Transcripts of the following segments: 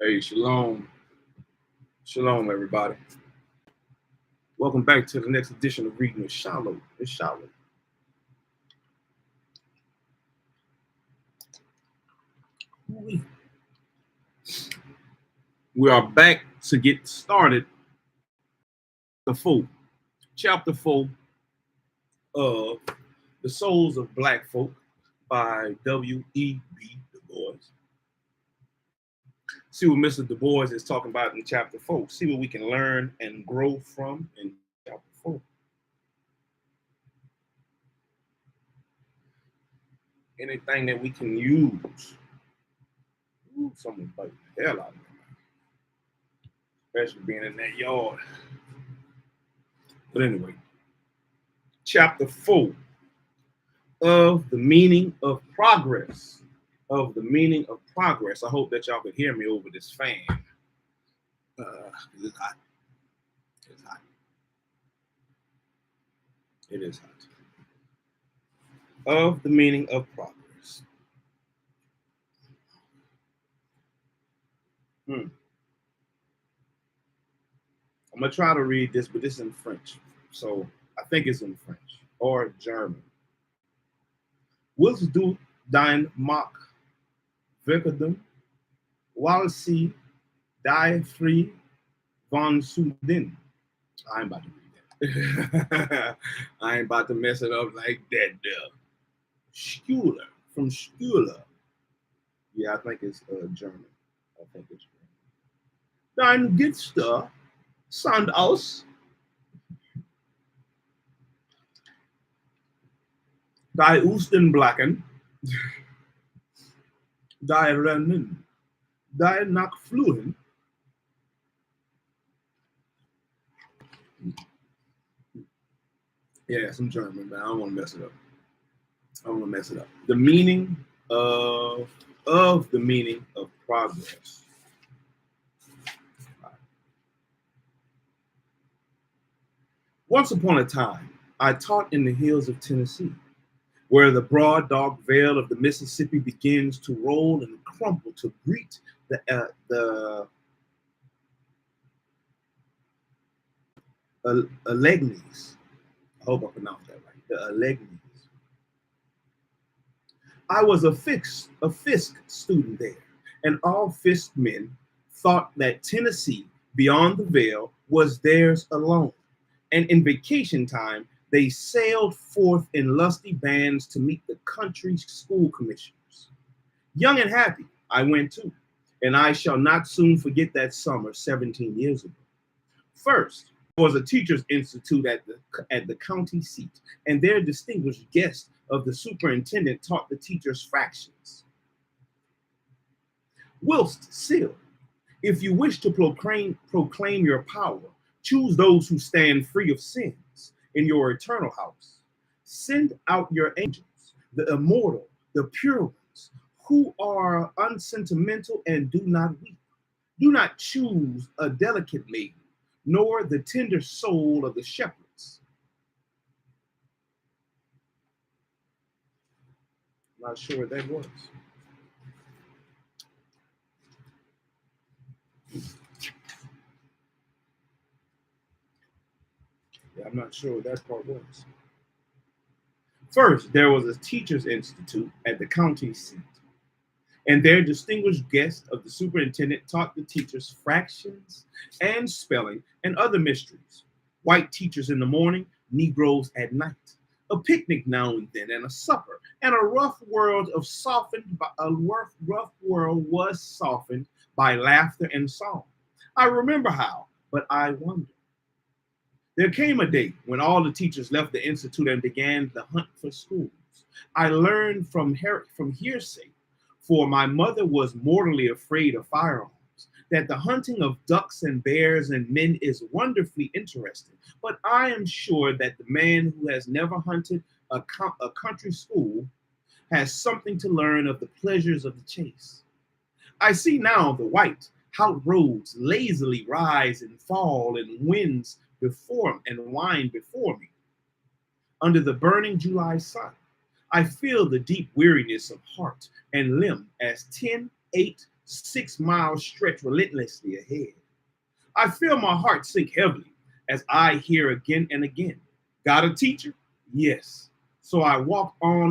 Hey, shalom. Shalom, everybody. Welcome back to the next edition of Reading with Shilo. It's Shilo. We are back to get started. The 4, chapter 4 of The Souls of Black Folk by W.E.B. Du Bois. See what Mr. Du Bois is talking about in chapter 4. See what we can learn and grow from in chapter 4. Anything that we can use. Ooh, someone's biting the hell out of me. Especially being in that yard. But anyway, chapter 4 of the meaning of progress. Of the meaning of progress. I hope that y'all can hear me over this fan. It's hot. It's hot. It is hot. Of the meaning of progress. I'm gonna try to read this, but this is in French. So I think it's in French or German. Willst du dein Mark verkaufen, while sie die free von Süden? I ain't about to read that. I ain't about to mess it up like that, though. Schuler, from Schuler. Yeah, I think it's German. I think it's German. Dein Gitster Sand aus. Die Osten blacken. Die Rennen. Die Nachfluhen. Yeah, some German, but I don't want to mess it up. I don't want to mess it up. The meaning of the meaning of progress. Once upon a time, I taught in the hills of Tennessee, where the broad, dark veil of the Mississippi begins to roll and crumple to greet the Alleghenies. I hope I pronounced that right. The Alleghenies. I was a Fisk student there, and all Fisk men thought that Tennessee, beyond the veil, was theirs alone. And in vacation time, they sailed forth in lusty bands to meet the country school commissioners. Young and happy, I went too, and I shall not soon forget that summer 17 years ago. First, there was a teachers' institute at the county seat, and their distinguished guest of the superintendent taught the teachers fractions. Whilst still, if you wish to proclaim your power, choose those who stand free of sins in your eternal house. Send out your angels, the immortal, the pure ones, who are unsentimental and do not weep. Do not choose a delicate maiden, nor the tender soul of the shepherds. I'm not sure what that was. Yeah, I'm not sure what that part was. First, there was a teachers' institute at the county seat, and their distinguished guest of the superintendent taught the teachers fractions and spelling and other mysteries. White teachers in the morning, Negroes at night. A picnic now and then, and a supper, and a rough world was softened by laughter and song. I remember how, but I wonder. There came a day when all the teachers left the institute and began the hunt for schools. I learned from hearsay, for my mother was mortally afraid of firearms, that the hunting of ducks and bears and men is wonderfully interesting. But I am sure that the man who has never hunted a country school has something to learn of the pleasures of the chase. I see now the white, hot roads lazily rise and fall and winds before and wind before me. Under the burning July sun, I feel the deep weariness of heart and limb as 10, 8 6 miles stretch relentlessly ahead. I feel my heart sink heavily as I hear again and again, got a teacher? Yes. So I walked on.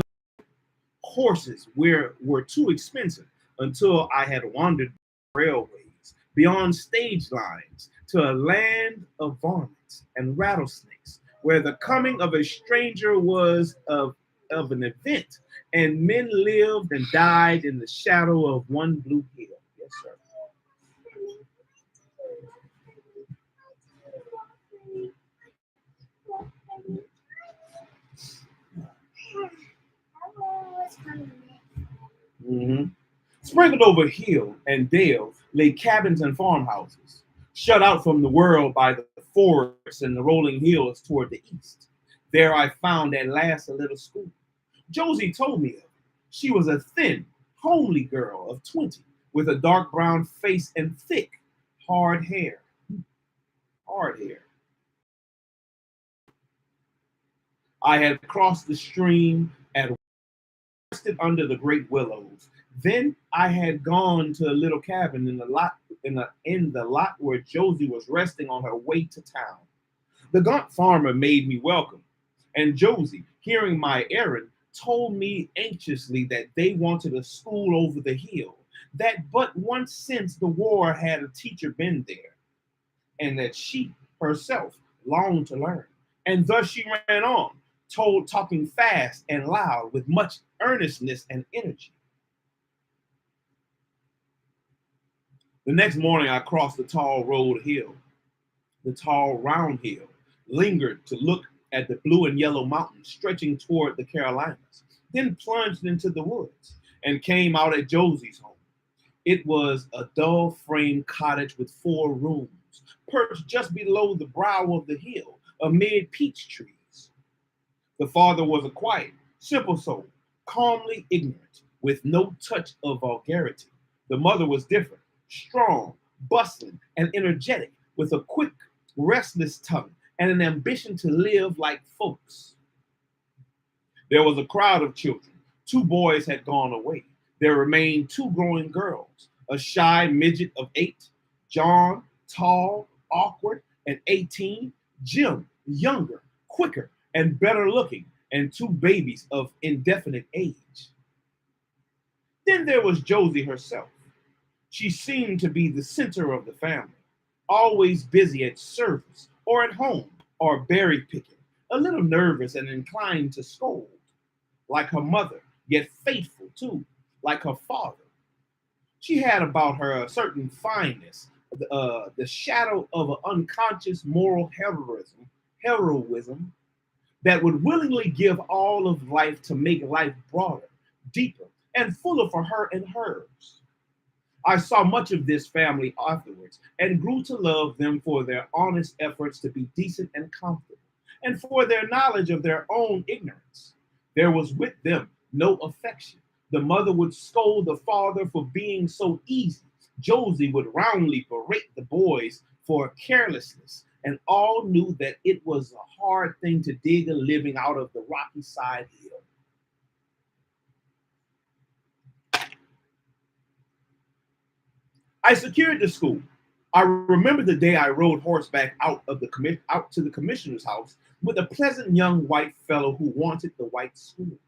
Horses were too expensive until I had wandered railways, beyond stage lines, to a land of varmints and rattlesnakes, where the coming of a stranger was of an event, and men lived and died in the shadow of one blue hill. Yes, sir. Mhm. Sprinkled over hill and dale lay cabins and farmhouses, shut out from the world by the forests and the rolling hills toward the east. There I found at last a little school. Josie told me of it. She was a thin, homely girl of 20, with a dark brown face and thick, hard hair. Hard hair. I had crossed the stream and rested under the great willows. Then I had gone to a little cabin in the lot where Josie was resting on her way to town. The gaunt farmer made me welcome, and Josie, hearing my errand, told me anxiously that they wanted a school over the hill, that but once since the war had a teacher been there, and that she herself longed to learn. And thus she ran on, talking fast and loud with much earnestness and energy. The next morning I crossed the tall round hill, lingered to look at the blue and yellow mountains stretching toward the Carolinas, then plunged into the woods and came out at Josie's home. It was a dull frame cottage with 4 rooms, perched just below the brow of the hill, amid peach trees. The father was a quiet, simple soul, calmly ignorant, with no touch of vulgarity. The mother was different, strong, bustling, and energetic, with a quick, restless tongue and an ambition to live like folks. There was a crowd of children. 2 boys had gone away. There remained 2 growing girls, a shy midget of 8, John, tall, awkward, and 18, Jim, younger, quicker, and better looking, and 2 babies of indefinite age. Then there was Josie herself. She seemed to be the center of the family, always busy at service or at home or berry picking, a little nervous and inclined to scold, like her mother, yet faithful too, like her father. She had about her a certain fineness, the shadow of an unconscious moral heroism that would willingly give all of life to make life broader, deeper, and fuller for her and hers. I saw much of this family afterwards and grew to love them for their honest efforts to be decent and comfortable, and for their knowledge of their own ignorance. There was with them no affection. The mother would scold the father for being so easy. Josie would roundly berate the boys for carelessness, and all knew that it was a hard thing to dig a living out of the rocky side hill. I secured the school. I remember the day I rode horseback out to the commissioner's house with a pleasant young white fellow who wanted the white school.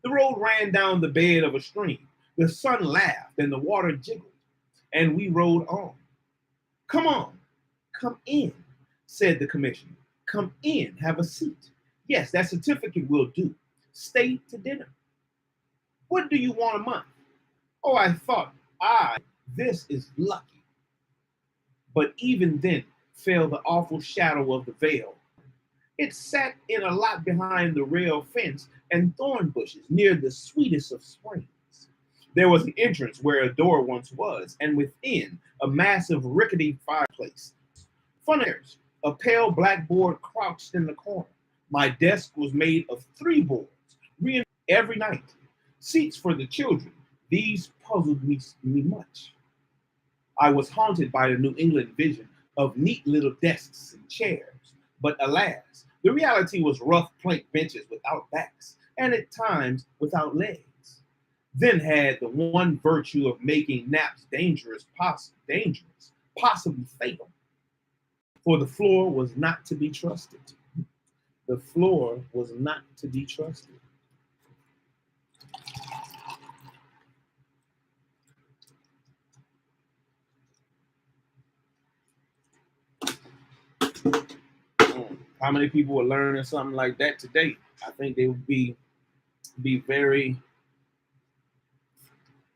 The road ran down the bed of a stream. The sun laughed and the water jiggled, and we rode on. Come on, come in, said the commissioner. Come in, have a seat. Yes, that certificate will do. Stay to dinner. What do you want a month? Oh, I thought, this is lucky. But even then fell the awful shadow of the veil. It sat in a lot behind the rail fence and thorn bushes near the sweetest of springs. There was an entrance where a door once was, and within a massive rickety fireplace. Funners, a pale blackboard crouched in the corner. My desk was made of 3 boards, reinforced every night. Seats for the children. These puzzled me much. I was haunted by the New England vision of neat little desks and chairs. But alas, the reality was rough plank benches without backs, and at times without legs. then had the one virtue of making naps dangerous, possibly fatal, for the floor was not to be trusted. The floor was not to be trusted. How many people are learning something like that today? I think they would be very,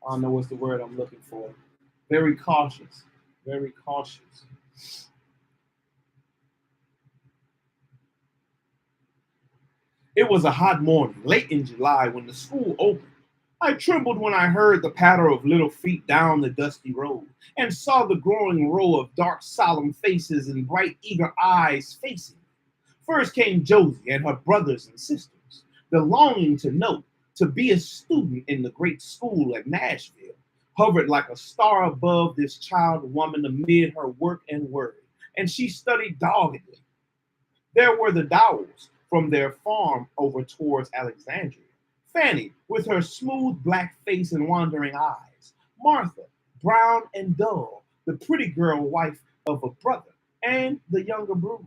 I don't know what's the word I'm looking for. Very cautious. Very cautious. It was a hot morning, late in July, when the school opened. I trembled when I heard the patter of little feet down the dusty road and saw the growing row of dark, solemn faces and bright, eager eyes facing me. First came Josie and her brothers and sisters. The longing to know, to be a student in the great school at Nashville, hovered like a star above this child woman amid her work and worry, and she studied doggedly. There were the Dowells from their farm over towards Alexandria. Fanny, with her smooth black face and wandering eyes. Martha, brown and dull, the pretty girl wife of a brother, and the younger brood.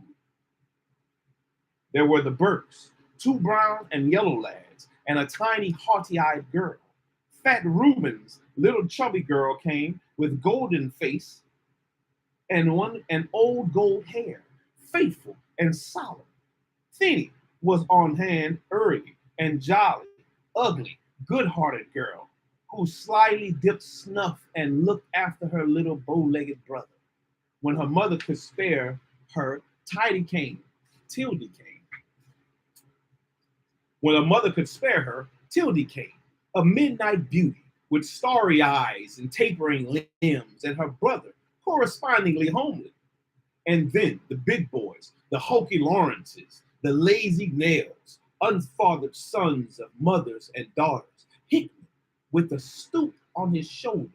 There were the Burks, two brown and yellow lads, and a tiny, haughty eyed girl. Fat Reuben's little chubby girl came with golden face and old gold hair, faithful and solemn. Thenie was on hand early and jolly, ugly, good-hearted girl who slyly dipped snuff and looked after her little bow-legged brother. When her mother could spare her, Tildy came. When her mother could spare her, Tildy came, a midnight beauty with starry eyes and tapering limbs, and her brother, correspondingly homely. And then the big boys, the Hokey Lawrences, the lazy Nails, unfathered sons of mothers and daughters, Hickman with a stoop on his shoulder,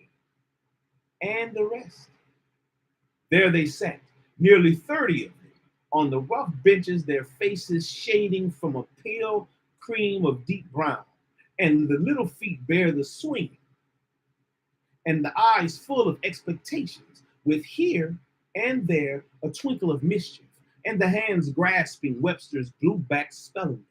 and the rest. There they sat, nearly 30 of them, on the rough benches, their faces shading from a pale cream of deep brown, and the little feet bear the swing, and the eyes full of expectations, with here and there a twinkle of mischief, and the hands grasping Webster's blue-back spelling book.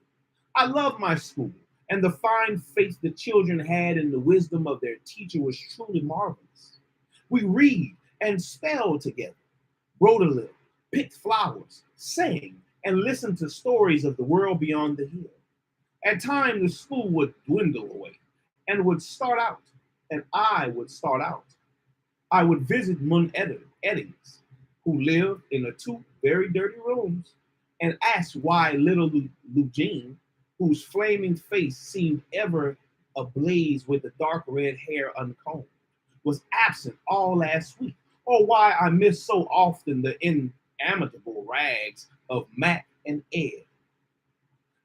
I love my school, and the fine faith the children had in the wisdom of their teacher was truly marvelous. We read and spelled together, wrote a little, picked flowers, sang, and listened to stories of the world beyond the hill. At times, the school would dwindle away and would start out, and I would start out. I would visit Eddings, who lived in the two very dirty rooms, and ask why little Eugene, whose flaming face seemed ever ablaze with the dark red hair uncombed, was absent all last week, or why I missed so often the inimitable rags of Mac and Ed.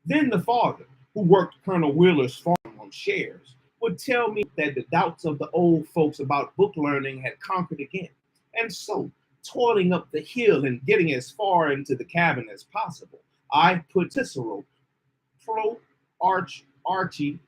Then the father, who worked Colonel Wheeler's farm on shares, would tell me that the doubts of the old folks about book learning had conquered again. And so, toiling up the hill and getting as far into the cabin as possible, I put Cicero, Pro Archie